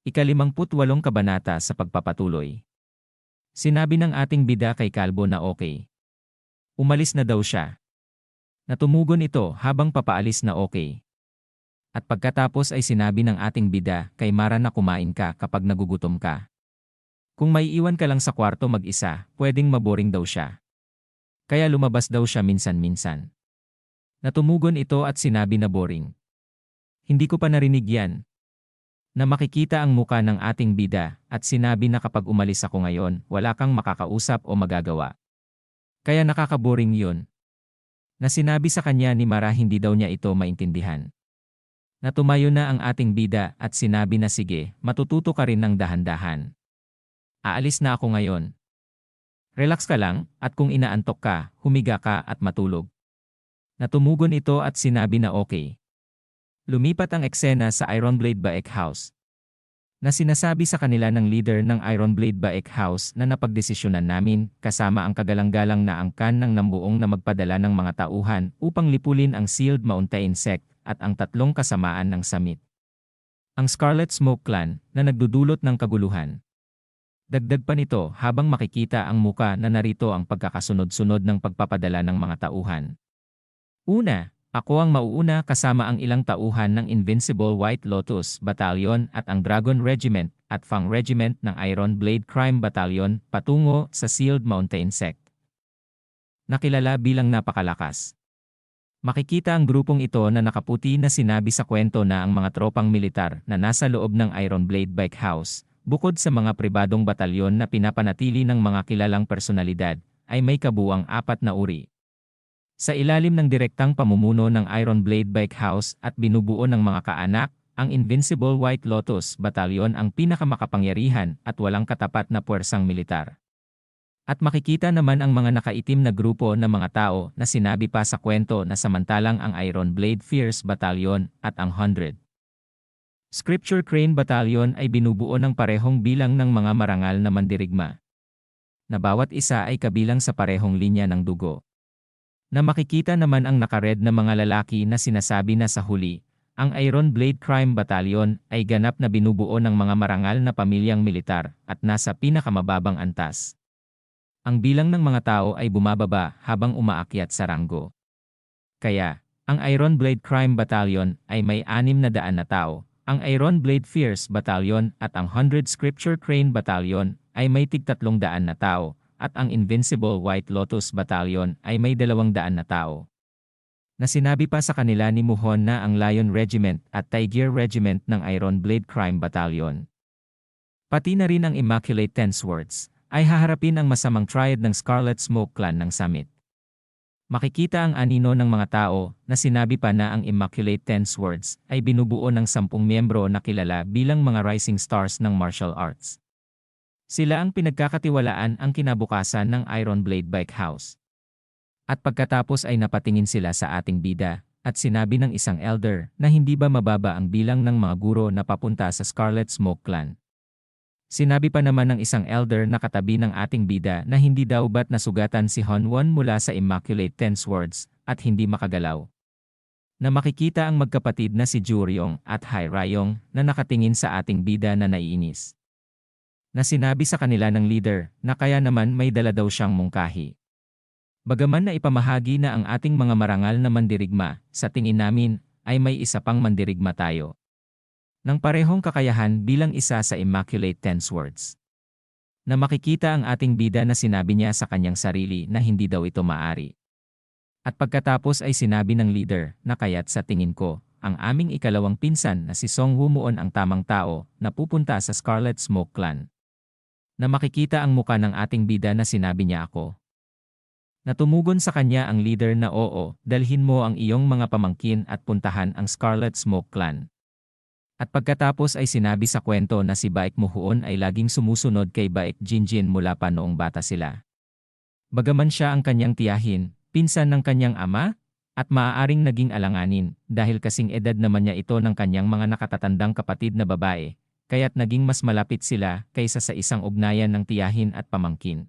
Ika-58 kabanata sa pagpapatuloy. Sinabi ng ating bida kay Kalbo na okay. Umalis na daw siya. Natumugon ito habang papaalis na okay. At pagkatapos ay sinabi ng ating bida kay Mara na kumain ka kapag nagugutom ka. Kung may iwan ka lang sa kwarto mag-isa, pwedeng maboring daw siya. Kaya lumabas daw siya minsan-minsan. Natumugon ito at sinabi na boring. Hindi ko pa narinig yan. Na makikita ang muka ng ating bida at sinabi na kapag umalis ako ngayon, wala kang makakausap o magagawa. Kaya nakakaboring yun. Na sinabi sa kanya ni Mara hindi daw niya ito maintindihan. Natumayo na ang ating bida at sinabi na sige, matututo ka rin ng dahan-dahan. Aalis na ako ngayon. Relax ka lang at kung inaantok ka, humiga ka at matulog. Natumugon ito at sinabi na okay. Lumipat ang eksena sa Ironblade Baek House. Na sinasabi sa kanila ng leader ng Ironblade Baek House na napagdesisyonan namin kasama ang kagalang-galang na angkan ng nambuong na magpadala ng mga tauhan upang lipulin ang Sealed Mountain Sect at ang 3 kasamaan ng Summit. Ang Scarlet Smoke Clan na nagdudulot ng kaguluhan. Dagdag pa nito habang makikita ang muka na narito ang pagkakasunod-sunod ng pagpapadala ng mga tauhan. Una, ako ang mauuna kasama ang ilang tauhan ng Invincible White Lotus Battalion at ang Dragon Regiment at Fang Regiment ng Iron Blade Crime Battalion patungo sa Sealed Mountain Sect. Nakilala bilang napakalakas. Makikita ang grupong ito na nakaputi na sinabi sa kwento na ang mga tropang militar na nasa loob ng Ironblade Baek House, bukod sa mga pribadong batalyon na pinapanatili ng mga kilalang personalidad, ay may kabuuang 4 na uri. Sa ilalim ng direktang pamumuno ng Ironblade Baek House at binubuo ng mga kaanak, ang Invincible White Lotus Battalion ang pinakamakapangyarihan at walang katapat na puwersang militar. At makikita naman ang mga nakaitim na grupo ng mga tao na sinabi pa sa kwento na samantalang ang Ironblade Fierce Battalion at ang 100 Scripture Crane Battalion ay binubuo ng parehong bilang ng mga marangal na mandirigma. Na bawat isa ay kabilang sa parehong linya ng dugo. Na makikita naman ang nakared na mga lalaki na sinasabi na sa huli, ang Ironblade Crime Battalion ay ganap na binubuo ng mga marangal na pamilyang militar at nasa pinakamababang antas. Ang bilang ng mga tao ay bumababa habang umaakyat sa ranggo. Kaya, ang Ironblade Crime Battalion ay may 600 na tao, ang Ironblade Fierce Battalion at ang 100 Scripture Crane Battalion ay may tig 300 na tao, at ang Invincible White Lotus Battalion ay may 200 na tao. Na sinabi pa sa kanila ni Muhon na ang Lion Regiment at Tiger Regiment ng Ironblade Crime Battalion. Pati na rin ang Immaculate Ten Swords, ay haharapin ang masamang triad ng Scarlet Smoke Clan ng Summit. Makikita ang anino ng mga tao na sinabi pa na ang Immaculate Ten Swords ay binubuo ng 10 miyembro na kilala bilang mga rising stars ng martial arts. Sila ang pinagkakatiwalaan ang kinabukasan ng Ironblade Baek House. At pagkatapos ay napatingin sila sa ating bida, at sinabi ng isang elder na hindi ba mababa ang bilang ng mga guro na papunta sa Scarlet Smoke Clan. Sinabi pa naman ng isang elder na katabi ng ating bida na hindi daw ba't nasugatan si Honwon mula sa Immaculate Ten Swords at hindi makagalaw. Na makikita ang magkapatid na si Juryong at Hai Rayong na nakatingin sa ating bida na naiinis. Na sinabi sa kanila ng leader na kaya naman may dala daw siyang mungkahi. Bagaman na ipamahagi na ang ating mga marangal na mandirigma, sa tingin namin ay may isa pang mandirigma tayo. Nang parehong kakayahan bilang isa sa Immaculate Ten Swords. Na makikita ang ating bida na sinabi niya sa kanyang sarili na hindi daw ito maari. At pagkatapos ay sinabi ng leader na kaya't sa tingin ko, ang aming ikalawang pinsan na si Song Wumuon ang tamang tao na pupunta sa Scarlet Smoke Clan. Na makikita ang muka ng ating bida na sinabi niya ako. Natumugon sa kanya ang leader na oo, dalhin mo ang iyong mga pamangkin at puntahan ang Scarlet Smoke Clan. At pagkatapos ay sinabi sa kwento na si Baek Muhuon ay laging sumusunod kay Baek Jinjin mula pa noong bata sila. Bagaman siya ang kanyang tiyahin, pinsan ng kanyang ama, at maaaring naging alanganin dahil kasing edad naman niya ito ng kanyang mga nakatatandang kapatid na babae. Kaya't naging mas malapit sila kaysa sa isang ugnayan ng tiyahin at pamangkin.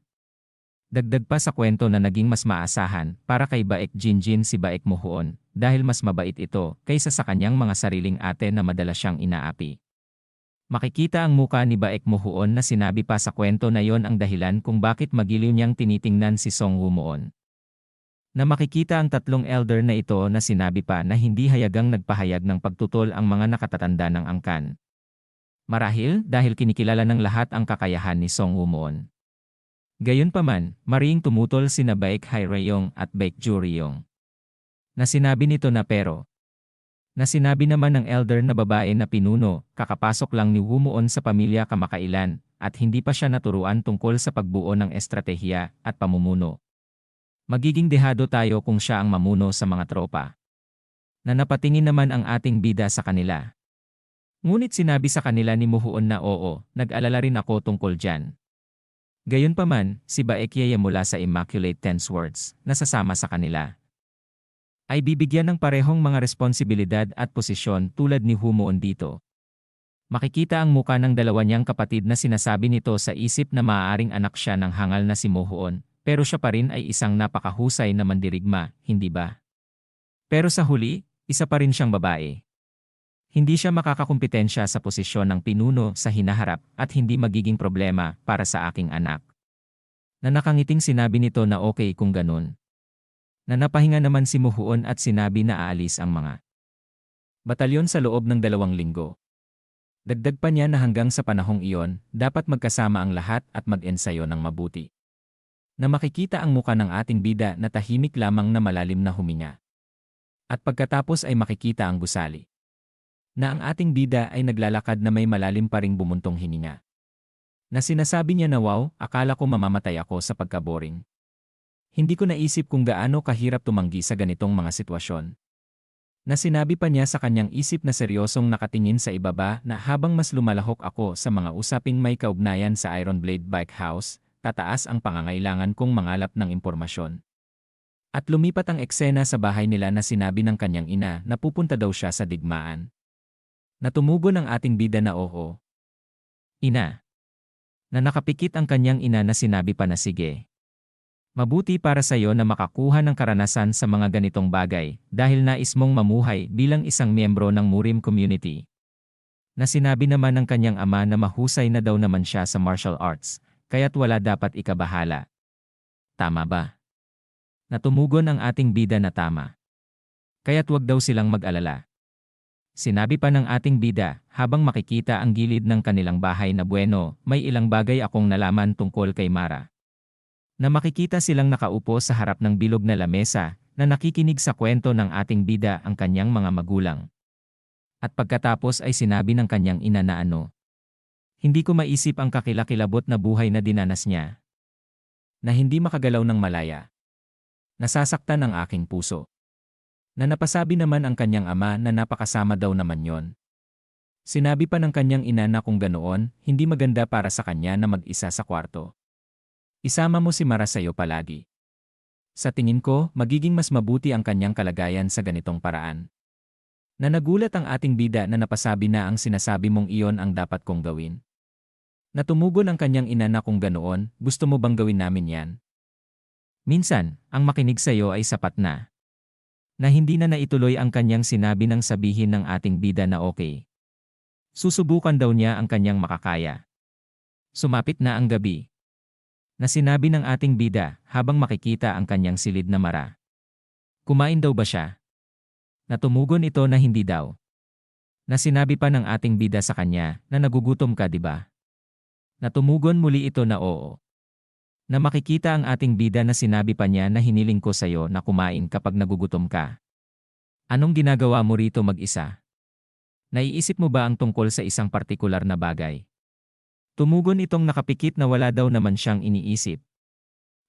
Dagdag pa sa kwento na naging mas maasahan para kay Baek Jinjin si Baek Muhuon dahil mas mabait ito kaysa sa kanyang mga sariling ate na madalas siyang inaapi. Makikita ang muka ni Baek Muhuon na sinabi pa sa kwento na yon ang dahilan kung bakit magiliw niyang tinitingnan si Song Woo-moon. Na makikita ang tatlong elder na ito na sinabi pa na hindi hayagang nagpahayag ng pagtutol ang mga nakatatanda ng angkan. Marahil dahil kinikilala ng lahat ang kakayahan ni Song Woo-moon. Gayunpaman, maring tumutol sina Baek Hae-ryong at Baek Ju-ryong. Na sinabi nito na pero. Na sinabi naman ng elder na babae na pinuno, kakapasok lang ni Woo-moon sa pamilya kamakailan at hindi pa siya naturuan tungkol sa pagbuo ng estratehiya at pamumuno. Magiging dehado tayo kung siya ang mamuno sa mga tropa. Na napatingin naman ang ating bida sa kanila. Ngunit sinabi sa kanila ni Muhuon na oo, nag-alala rin ako tungkol dyan. Gayunpaman, si Baek Yeye mula sa Immaculate Tense Words, na sasama sa kanila, ay bibigyan ng parehong mga responsibilidad at posisyon tulad ni Woo-moon dito. Makikita ang muka ng dalawa niyang kapatid na sinasabi nito sa isip na maaaring anak siya ng hangal na si Muhuon. Pero siya pa rin ay isang napakahusay na mandirigma, hindi ba? Pero sa huli, isa pa rin siyang babae. Hindi siya makakakumpetensya sa posisyon ng pinuno sa hinaharap at hindi magiging problema para sa aking anak. Na nakangiting sinabi nito na okay kung ganun. Na napahinga naman si Muhuon at sinabi na aalis ang mga batalyon sa loob ng 2 linggo. Dagdag pa niya na hanggang sa panahong iyon, dapat magkasama ang lahat at mag-ensayo ng mabuti. Na makikita ang muka ng ating bida na tahimik lamang na malalim na huminga. At pagkatapos ay makikita ang gusali. Na ang ating bida ay naglalakad na may malalim pa ring bumuntong hininga. Na sinasabi niya na wow, akala ko mamamatay ako sa pagkaboring. Hindi ko naisip kung gaano kahirap tumanggi sa ganitong mga sitwasyon. Na sinabi pa niya sa kanyang isip na seryosong nakatingin sa ibaba na habang mas lumalahok ako sa mga usaping may kaugnayan sa Iron Blade Bike House, tataas ang pangangailangan kong mangalap ng impormasyon. At lumipat ang eksena sa bahay nila na sinabi ng kanyang ina na pupunta daw siya sa digmaan. Natumugon ang ating bida na oo. Ina. Na nakapikit ang kanyang ina na sinabi pa na sige. Mabuti para sa iyo na makakuha ng karanasan sa mga ganitong bagay dahil nais mong mamuhay bilang isang miyembro ng Murim community. Na sinabi naman ng kanyang ama na mahusay na daw naman siya sa martial arts. Kaya't wala dapat ikabahala. Tama ba? Natumugon ang ating bida na tama. Kaya't wag daw silang mag-alala. Sinabi pa ng ating bida, habang makikita ang gilid ng kanilang bahay na bueno, may ilang bagay akong nalaman tungkol kay Mara. Na makikita silang nakaupo sa harap ng bilog na lamesa, na nakikinig sa kwento ng ating bida ang kanyang mga magulang. At pagkatapos ay sinabi ng kanyang ina na ano. Hindi ko maisip ang kakilakilabot na buhay na dinanas niya. Na hindi makagalaw ng malaya. Nasasaktan ang aking puso. Na napasabi naman ang kanyang ama na napakasama daw naman yon. Sinabi pa ng kanyang ina na kung ganoon, hindi maganda para sa kanya na mag-isa sa kwarto. Isama mo si Mara sa'yo palagi. Sa tingin ko, magiging mas mabuti ang kanyang kalagayan sa ganitong paraan. Na nagulat ang ating bida na napasabi na ang sinasabi mong iyon ang dapat kong gawin. Natumugon ang kanyang ina na kung ganoon, gusto mo bang gawin namin yan? Minsan, ang makinig sa iyo ay sapat na. Na hindi na naituloy ang kanyang sinabi nang sabihin ng ating bida na okay. Susubukan daw niya ang kanyang makakaya. Sumapit na ang gabi. Na sinabi ng ating bida habang makikita ang kanyang silid na Mara. Kumain daw ba siya? Natumugon ito na hindi daw. Na sinabi pa ng ating bida sa kanya na nagugutom ka, di ba? Natumugon muli ito na oo. Na makikita ang ating bida na sinabi pa niya na hiniling ko sa'yo na kumain kapag nagugutom ka. Anong ginagawa mo rito mag-isa? Naiisip mo ba ang tungkol sa isang partikular na bagay? Tumugon itong nakapikit na wala daw naman siyang iniisip.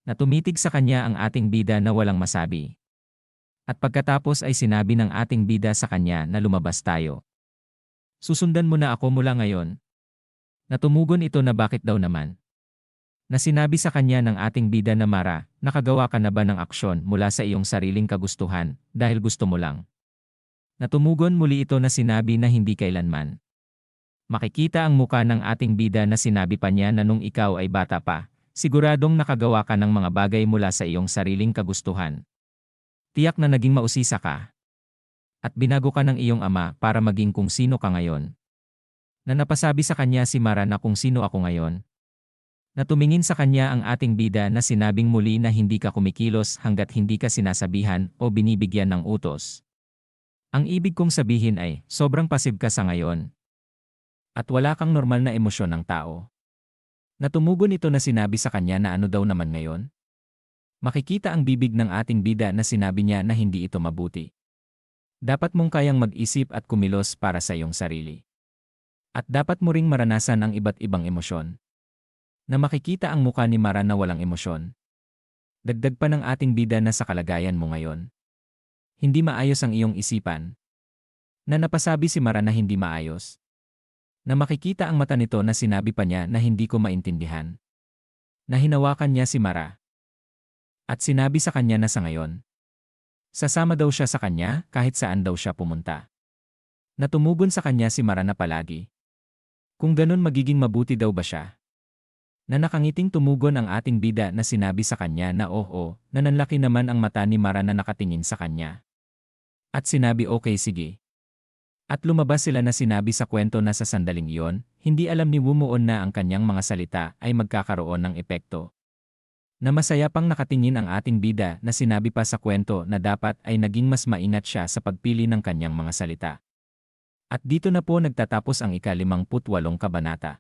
Na tumitig sa kanya ang ating bida na walang masabi. At pagkatapos ay sinabi ng ating bida sa kanya na lumabas tayo. Susundan mo na ako mula ngayon. Natumugon ito na bakit daw naman. Na sinabi sa kanya ng ating bida na Mara, nakagawa ka na ba ng aksyon mula sa iyong sariling kagustuhan dahil gusto mo lang? Natumugon muli ito na sinabi na hindi kailanman. Makikita ang muka ng ating bida na sinabi pa niya na nung ikaw ay bata pa, siguradong nakagawa ka ng mga bagay mula sa iyong sariling kagustuhan. Tiyak na naging mausisa ka. At binago ka ng iyong ama para maging kung sino ka ngayon. Na napasabi sa kanya si Mara na kung sino ako ngayon. Na tumingin sa kanya ang ating bida na sinabing muli na hindi ka kumikilos hanggat hindi ka sinasabihan o binibigyan ng utos. Ang ibig kong sabihin ay, sobrang pasib ka sa ngayon. At wala kang normal na emosyon ng tao. Natumugon ito na sinabi sa kanya na ano daw naman ngayon. Makikita ang bibig ng ating bida na sinabi niya na hindi ito mabuti. Dapat mong kayang mag-isip at kumilos para sa iyong sarili. At dapat mo ring maranasan ang iba't ibang emosyon. Na makikita ang muka ni Mara na walang emosyon. Dagdag pa ng ating bida na sa kalagayan mo ngayon. Hindi maayos ang iyong isipan. Na napasabi si Mara na hindi maayos. Na makikita ang mata nito na sinabi pa niya na hindi ko maintindihan. Na hinawakan niya si Mara. At sinabi sa kanya na sa ngayon. Sasama daw siya sa kanya kahit saan daw siya pumunta. Natumugon sa kanya si Mara na palagi. Kung ganun magiging mabuti daw ba siya? Na nakangiting tumugon ang ating bida na sinabi sa kanya na oo, na nanlaki naman ang mata ni Mara na nakatingin sa kanya. At sinabi okay sige. At lumabas sila na sinabi sa kwento na sa sandaling iyon, hindi alam ni Wumuon na ang kanyang mga salita ay magkakaroon ng epekto. Na masaya pang nakatingin ang ating bida na sinabi pa sa kwento na dapat ay naging mas maingat siya sa pagpili ng kanyang mga salita. At dito na po nagtatapos ang ika-58 kabanata.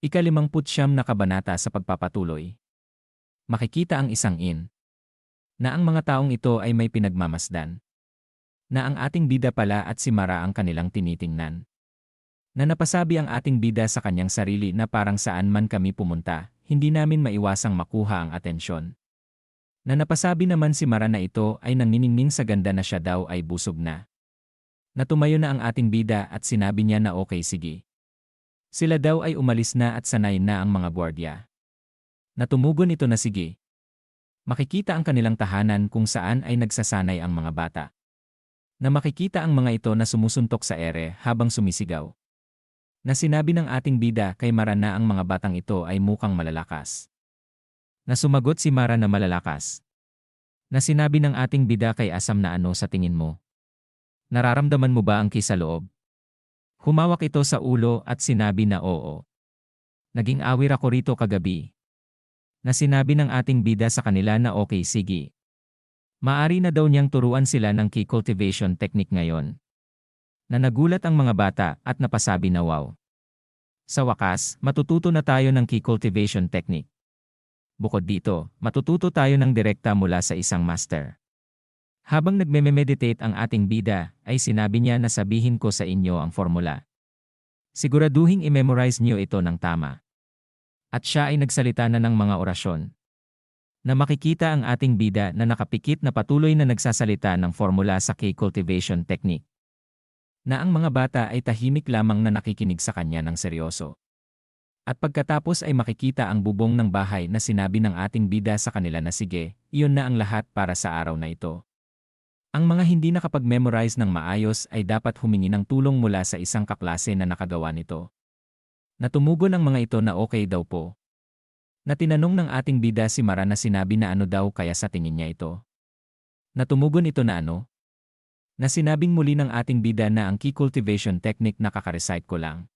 Ika-59 na kabanata sa pagpapatuloy. Makikita ang isang na ang mga taong ito ay may pinagmamasdan. Na ang ating bida pala at si Mara ang kanilang tinitingnan. Na napasabi ang ating bida sa kanyang sarili na parang saan man kami pumunta, hindi namin maiwasang makuha ang atensyon. Na napasabi naman si Mara na ito ay nanginingning sa ganda na siya daw ay busog na. Na tumayo na ang ating bida at sinabi niya na okay sige. Sila daw ay umalis na at sanay na ang mga gwardiya. Natumugon ito na sige. Makikita ang kanilang tahanan kung saan ay nagsasanay ang mga bata. Na makikita ang mga ito na sumusuntok sa ere habang sumisigaw. Na sinabi ng ating bida kay Mara na ang mga batang ito ay mukhang malalakas. Na sumagot si Mara na malalakas. Na sinabi ng ating bida kay Asam na ano sa tingin mo? Nararamdaman mo ba ang kisaloob? Humawak ito sa ulo at sinabi na oo. Naging awir ako rito kagabi. Na sinabi ng ating bida sa kanila na okay sige. Maari na daw niyang turuan sila ng key cultivation technique ngayon. Na nagulat ang mga bata at napasabi na wow. Sa wakas, matututo na tayo ng key cultivation technique. Bukod dito, matututo tayo ng direkta mula sa isang master. Habang nagme-meditate ang ating bida, ay sinabi niya na sabihin ko sa inyo ang formula. Siguraduhing i-memorize niyo ito ng tama. At siya ay nagsalita na ng mga orasyon. Na makikita ang ating bida na nakapikit na patuloy na nagsasalita ng formula sa key cultivation technique. Na ang mga bata ay tahimik lamang na nakikinig sa kanya ng seryoso. At pagkatapos ay makikita ang bubong ng bahay na sinabi ng ating bida sa kanila na sige, iyon na ang lahat para sa araw na ito. Ang mga hindi nakapag-memorize ng maayos ay dapat humingi ng tulong mula sa isang kaklase na nakagawa nito. Natumugon ang mga ito na okay daw po. Na tinanong ng ating bida si Mara na sinabi na ano daw kaya sa tingin niya ito. Natumugon ito na ano? Na sinabing muli ng ating bida na ang key cultivation technique na kakarecite ko lang.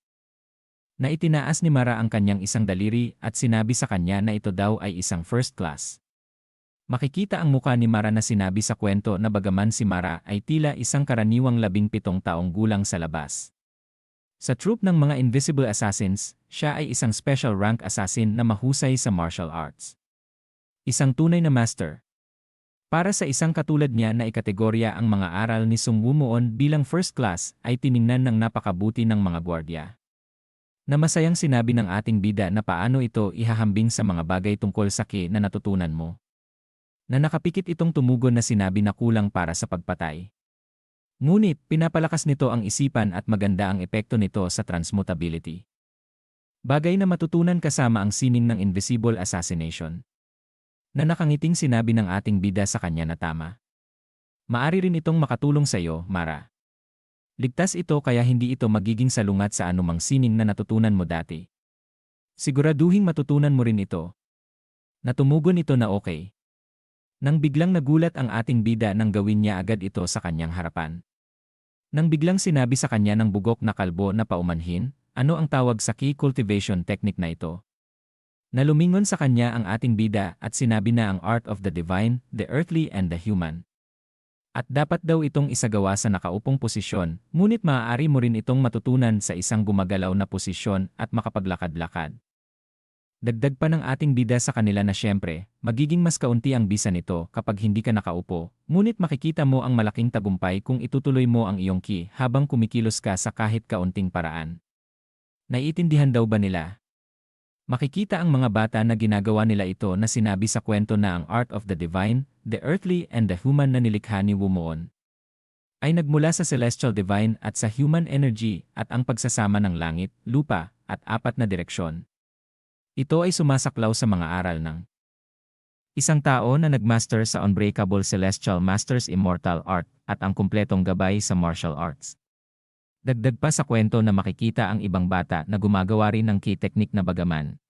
Na itinaas ni Mara ang kanyang isang daliri at sinabi sa kanya na ito daw ay isang first class. Makikita ang muka ni Mara na sinabi sa kwento na bagaman si Mara ay tila isang karaniwang 17 taong gulang sa labas. Sa troop ng mga Invisible Assassins, siya ay isang special rank assassin na mahusay sa martial arts. Isang tunay na master. Para sa isang katulad niya na ikategorya ang mga aral ni Sung Wumuon bilang first class ay tiningnan ng napakabuti ng mga gwardiya. Na masayang sinabi ng ating bida na paano ito ihahambing sa mga bagay tungkol sa ki na natutunan mo. Na nakapikit itong tumugon na sinabi na kulang para sa pagpatay. Ngunit, pinapalakas nito ang isipan at maganda ang epekto nito sa transmutability. Bagay na matutunan kasama ang sining ng invisible assassination. Na nakangiting sinabi ng ating bida sa kanya na tama. Maari rin itong makatulong sa iyo, Mara. Ligtas ito kaya hindi ito magiging salungat sa anumang sining na natutunan mo dati. Siguraduhing matutunan mo rin ito. Natumugon ito na okay. Nang biglang nagulat ang ating bida nang gawin niya agad ito sa kanyang harapan. Nang biglang sinabi sa kanya ng bugok na kalbo na paumanhin, ano ang tawag sa key cultivation technique na ito? Nalumingon sa kanya ang ating bida at sinabi na ang art of the divine, the earthly and the human. At dapat daw itong isagawa sa nakaupong posisyon, ngunit maaari mo rin itong matutunan sa isang gumagalaw na posisyon at makapaglakad-lakad. Dagdag pa ng ating bida sa kanila na siyempre, magiging mas kaunti ang bisa nito kapag hindi ka nakaupo, ngunit makikita mo ang malaking tagumpay kung itutuloy mo ang iyong ki habang kumikilos ka sa kahit kaunting paraan. Naiintindihan daw ba nila? Makikita ang mga bata na ginagawa nila ito na sinabi sa kwento na ang art of the divine, the earthly and the human na nilikha ni Wu Moon ay nagmula sa celestial divine at sa human energy at ang pagsasama ng langit, lupa, at apat na direksyon. Ito ay sumasaklaw sa mga aral ng isang tao na nagmaster sa Unbreakable Celestial Masters Immortal Art at ang kumpletong gabay sa martial arts. Dagdag pa sa kwento na makikita ang ibang bata na gumagawa rin ng key technique na bagaman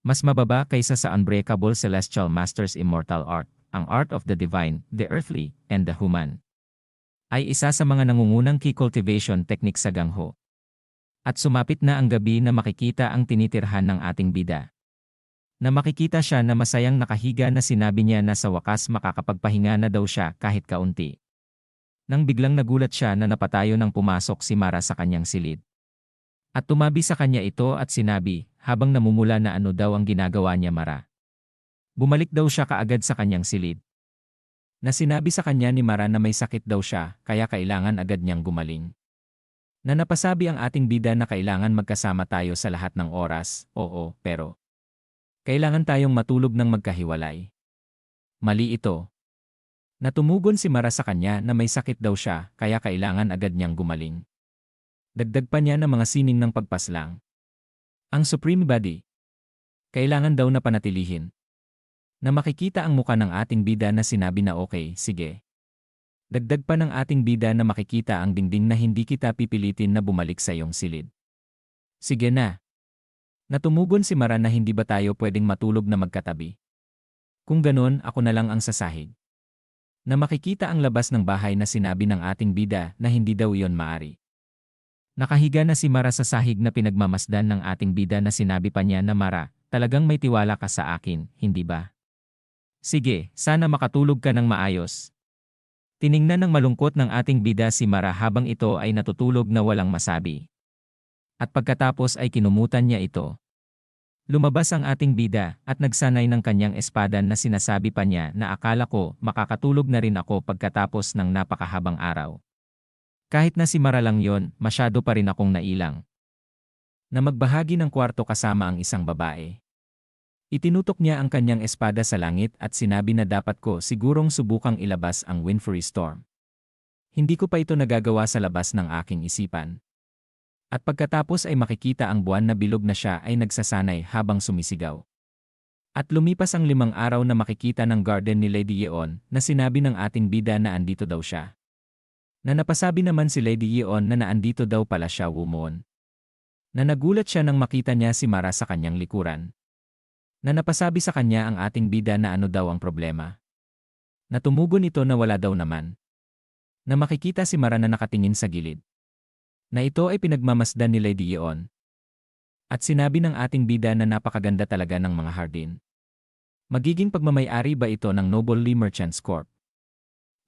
mas mababa kaysa sa Unbreakable Celestial Masters Immortal Art, ang art of the divine, the earthly, and the human. Ay isa sa mga nangungunang key cultivation technique sa gangho. At sumapit na ang gabi na makikita ang tinitirhan ng ating bida. Na makikita siya na masayang nakahiga na sinabi niya na sa wakas makakapagpahinga na daw siya kahit kaunti. Nang biglang nagulat siya na napatayo nang pumasok si Mara sa kanyang silid. At tumabi sa kanya ito at sinabi, habang namumula na ano daw ang ginagawa niya Mara. Bumalik daw siya kaagad sa kanyang silid. Na sinabi sa kanya ni Mara na may sakit daw siya kaya kailangan agad niyang gumaling. Na napasabi ang ating bida na kailangan magkasama tayo sa lahat ng oras, oo, pero kailangan tayong matulog ng magkahiwalay. Mali ito. Natumugon si Mara sa kanya na may sakit daw siya kaya kailangan agad niyang gumaling. Dagdag pa niya ng mga sining ng pagpaslang. Ang Supreme Body. Kailangan daw na panatilihin. Na makikita ang muka ng ating bida na sinabi na okay, sige. Dagdag pa ng ating bida na makikita ang dingding na hindi kita pipilitin na bumalik sa iyong silid. Sige na. Natumugon si Mara na hindi ba tayo pwedeng matulog na magkatabi? Kung ganon, ako na lang ang sasahig. Na makikita ang labas ng bahay na sinabi ng ating bida na hindi daw iyon maari. Nakahiga na si Mara sa sahig na pinagmamasdan ng ating bida na sinabi pa niya na Mara, talagang may tiwala ka sa akin, hindi ba? Sige, sana makatulog ka ng maayos. Tiningnan ng malungkot ng ating bida si Mara habang ito ay natutulog na walang masabi. At pagkatapos ay kinumutan niya ito. Lumabas ang ating bida at nagsanay ng kanyang espada na sinasabi pa niya na akala ko makakatulog na rin ako pagkatapos ng napakahabang araw. Kahit na si Mara lang yon, masyado pa rin akong nailang. Na magbahagi ng kwarto kasama ang isang babae. Itinutok niya ang kanyang espada sa langit at sinabi na dapat ko sigurong subukang ilabas ang Windfury Storm. Hindi ko pa ito nagagawa sa labas ng aking isipan. At pagkatapos ay makikita ang buwan na bilog na siya ay nagsasanay habang sumisigaw. At lumipas ang 5 araw na makikita ng garden ni Lady Yeon na sinabi ng ating bida na andito daw siya. Na napasabi naman si Lady Yeon na naandito daw pala siya Wu Moon. Na nagulat siya nang makita niya si Mara sa kanyang likuran. Na napasabi sa kanya ang ating bida na ano daw ang problema. Natumugon ito na wala daw naman. Na makikita si Mara na nakatingin sa gilid. Na ito ay pinagmamasdan ni Lady Yeon. At sinabi ng ating bida na napakaganda talaga ng mga hardin. Magiging pagmamayari ba ito ng Noble Lee Merchants Corp?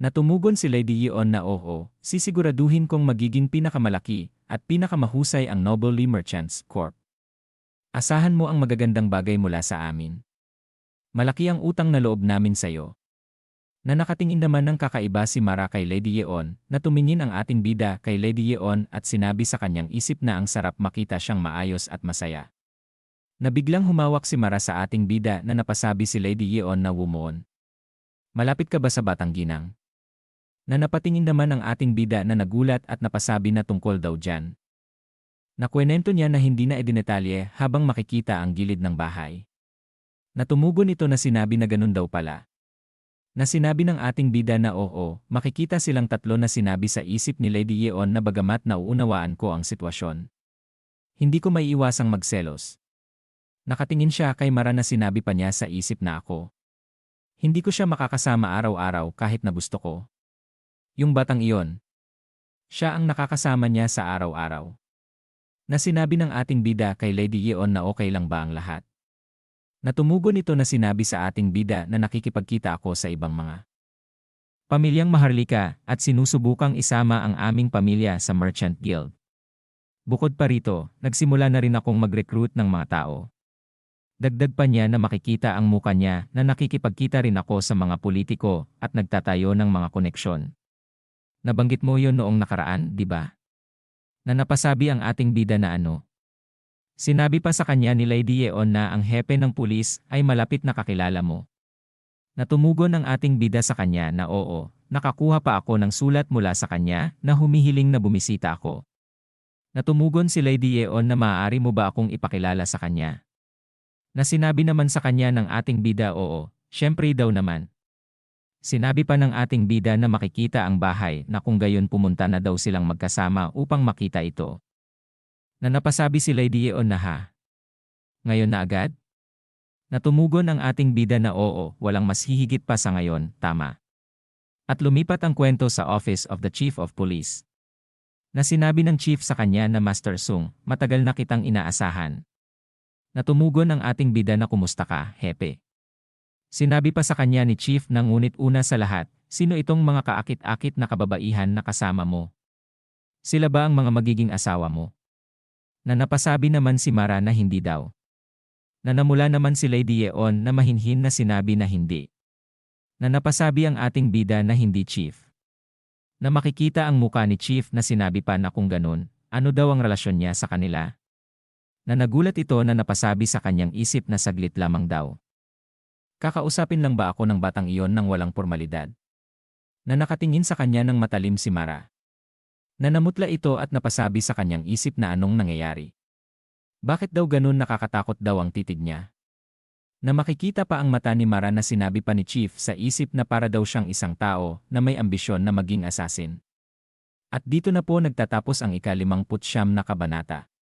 Natumugon si Lady Yeon na oo, sisiguraduhin kong magiging pinakamalaki at pinakamahusay ang Noble Lee Merchants Corp. Asahan mo ang magagandang bagay mula sa amin. Malaki ang utang na loob namin sa iyo. Na nakatingin naman ng kakaiba si Mara kay Lady Yeon, na tumingin ang ating bida kay Lady Yeon at sinabi sa kanyang isip na ang sarap makita siyang maayos at masaya. Na biglang humawak si Mara sa ating bida na napasabi si Lady Yeon na Wu Moon. Malapit ka ba sa batang ginang? Na napatingin naman ang ating bida na nagulat at napasabi na tungkol daw dyan. Nakwenento niya na hindi na idinetalye habang makikita ang gilid ng bahay. Natumugon ito na sinabi na ganun daw pala. Na sinabi ng ating bida na oo, makikita silang tatlo na sinabi sa isip ni Lady Yeon na bagamat nauunawaan ko ang sitwasyon. Hindi ko maiiwasang magselos. Nakatingin siya kay Mara na sinabi pa niya sa isip na ako. Hindi ko siya makakasama araw-araw kahit na gusto ko. Yung batang iyon, siya ang nakakasama niya sa araw-araw. Na sinabi ng ating bida kay Lady Yeon na okay lang ba ang lahat. Natumugon ito na sinabi sa ating bida na nakikipagkita ako sa ibang mga pamilyang maharlika at sinusubukang isama ang aming pamilya sa Merchant Guild. Bukod pa rito, nagsimula na rin akong mag-recruit ng mga tao. Dagdag pa niya na makikita ang muka niya na nakikipagkita rin ako sa mga politiko at nagtatayo ng mga koneksyon. Nabanggit mo yon noong nakaraan, di ba? Na napasabi ang ating bida na ano. Sinabi pa sa kanya ni Lady Yeon na ang hepe ng pulis ay malapit na kakilala mo. Natumugon ang ating bida sa kanya na oo, nakakuha pa ako ng sulat mula sa kanya na humihiling na bumisita ako. Natumugon si Lady Yeon na maaari mo ba akong ipakilala sa kanya. Na sinabi naman sa kanya ng ating bida oo, syempre daw naman. Sinabi pa ng ating bida na makikita ang bahay na kung gayon pumunta na daw silang magkasama upang makita ito. Na napasabi si Lady Yeon na ha. Ngayon na agad? Natumugon ang ating bida na oo, walang mas hihigit pa sa ngayon, tama. At lumipat ang kwento sa Office of the Chief of Police. Na sinabi ng chief sa kanya na Master Sung, matagal na kitang inaasahan. Natumugon ang ating bida na kumusta ka, hepe. Sinabi pa sa kanya ni chief na ngunit una sa lahat, sino itong mga kaakit-akit na kababaihan na kasama mo? Sila ba ang mga magiging asawa mo? Na napasabi naman si Mara na hindi daw. Na namula naman si Lady Yeon na mahinhin na sinabi na hindi. Na napasabi ang ating bida na hindi chief. Na makikita ang muka ni chief na sinabi pa na kung ganun, ano daw ang relasyon niya sa kanila? Na nagulat ito na napasabi sa kanyang isip na saglit lamang daw. Kakausapin lang ba ako ng batang iyon ng walang formalidad? Na nakatingin sa kanya ng matalim si Mara. Na namutla ito at napasabi sa kanyang isip na anong nangyayari. Bakit daw ganun nakakatakot daw ang titig niya? Na makikita pa ang mata ni Mara na sinabi pa ni Chief sa isip na para daw siyang isang tao na may ambisyon na maging assassin. At dito na po nagtatapos ang ika-59 na kabanata.